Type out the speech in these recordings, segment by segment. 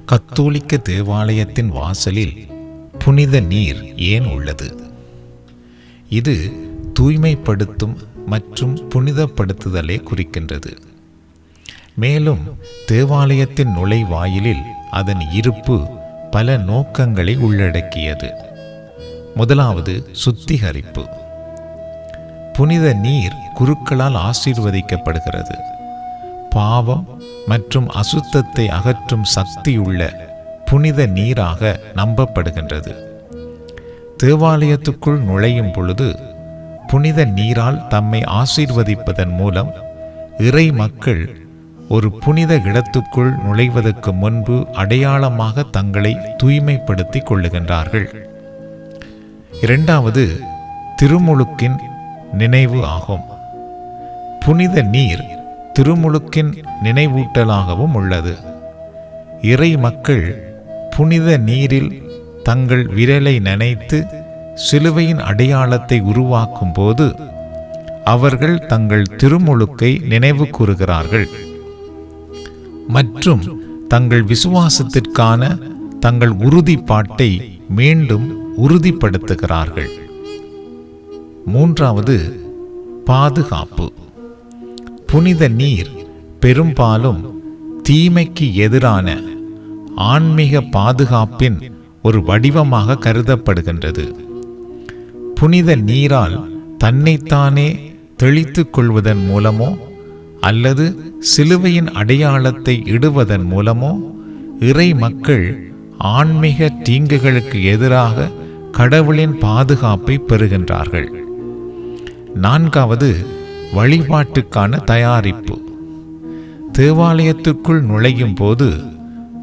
கத்தோலிக்க தேவாலயத்தின் வாசலில் புனித நீர் ஏன் உள்ளது? இது தூய்மைப்படுத்தும் மற்றும் புனிதப்படுத்துதலை குறிக்கின்றது. மேலும் தேவாலயத்தின் நுழைவாயிலில் அதன் இருப்பு பல நோக்கங்களை உள்ளடக்கியது. முதலாவது சுத்திகரிப்பு. புனித நீர் குருக்களால் ஆசீர்வதிக்கப்படுகிறது. பாவம் மற்றும் அசுத்தத்தை அகற்றும் சக்தியுள்ள புனித நீராக நம்பப்படுகின்றது. தேவாலயத்துக்குள் நுழையும் பொழுது புனித நீரால் தம்மை ஆசீர்வதிப்பதன் மூலம் இறை மக்கள் ஒரு புனித இடத்துக்குள் நுழைவதற்கு முன்பு அடையாளமாக தங்களை தூய்மைப்படுத்திக் கொள்ளுகின்றார்கள். இரண்டாவது திருமுழுக்கின் நினைவு ஆகும். புனித நீர் திருமுழுக்கின் நினைவூட்டலாகவும் உள்ளது. இறை மக்கள் புனித நீரில் தங்கள் விரலை நனைத்து சிலுவையின் அடையாளத்தை உருவாக்கும் போது அவர்கள் தங்கள் திருமுழுக்கை நினைவு கூறுகிறார்கள் மற்றும் தங்கள் விசுவாசத்திற்கான தங்கள் உறுதிப்பாட்டை மீண்டும் உறுதிப்படுத்துகிறார்கள். மூன்றாவது பாதுகாப்பு. புனித நீர் பெரும்பாலும் தீமைக்கு எதிரான ஆன்மீக பாதுகாப்பின் ஒரு வடிவமாக கருதப்படுகின்றது. புனித நீரால் தன்னைத்தானே தெளித்துக் கொள்வதன் மூலமோ அல்லது சிலுவையின் அடையாளத்தை இடுவதன் மூலமோ இறை மக்கள் ஆன்மீக தீங்குகளுக்கு எதிராக கடவுளின் பாதுகாப்பை பெறுகின்றார்கள். நான்காவது வழிபாட்டுக்கான தயாரிப்பு. தேவாலயத்துக்குள் நுழையும் போது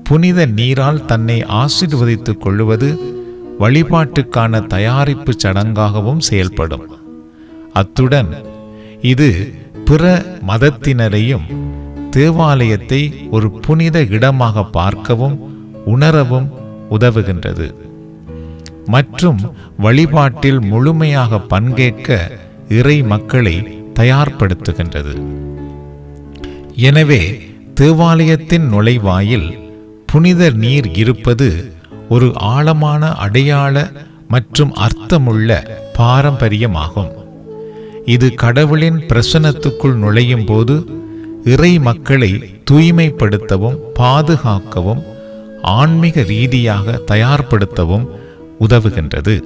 புனித நீரால் தன்னை ஆசீர்வதித்துக் கொள்வது வழிபாட்டுக்கான தயாரிப்பு சடங்காகவும் செயல்படும். அத்துடன் இது பிற மதத்தினரையும் தேவாலயத்தை ஒரு புனித இடமாக பார்க்கவும் உணரவும் உதவுகின்றது மற்றும் வழிபாட்டில் முழுமையாக பங்கேற்க இறை மக்களை தயார்படுத்துகின்றது. எனவே தேவாலயத்தின் நுழைவாயில் புனித நீர் இருப்பது ஒரு ஆழமான அடையாள மற்றும் அர்த்தமுள்ள பாரம்பரியமாகும். இது கடவுளின் பிரசன்னத்துக்குள் நுழையும் போது இறை மக்களை தூய்மைப்படுத்தவும் பாதுகாக்கவும் ஆன்மீக ரீதியாக தயார்படுத்தவும் உதவுகின்றது.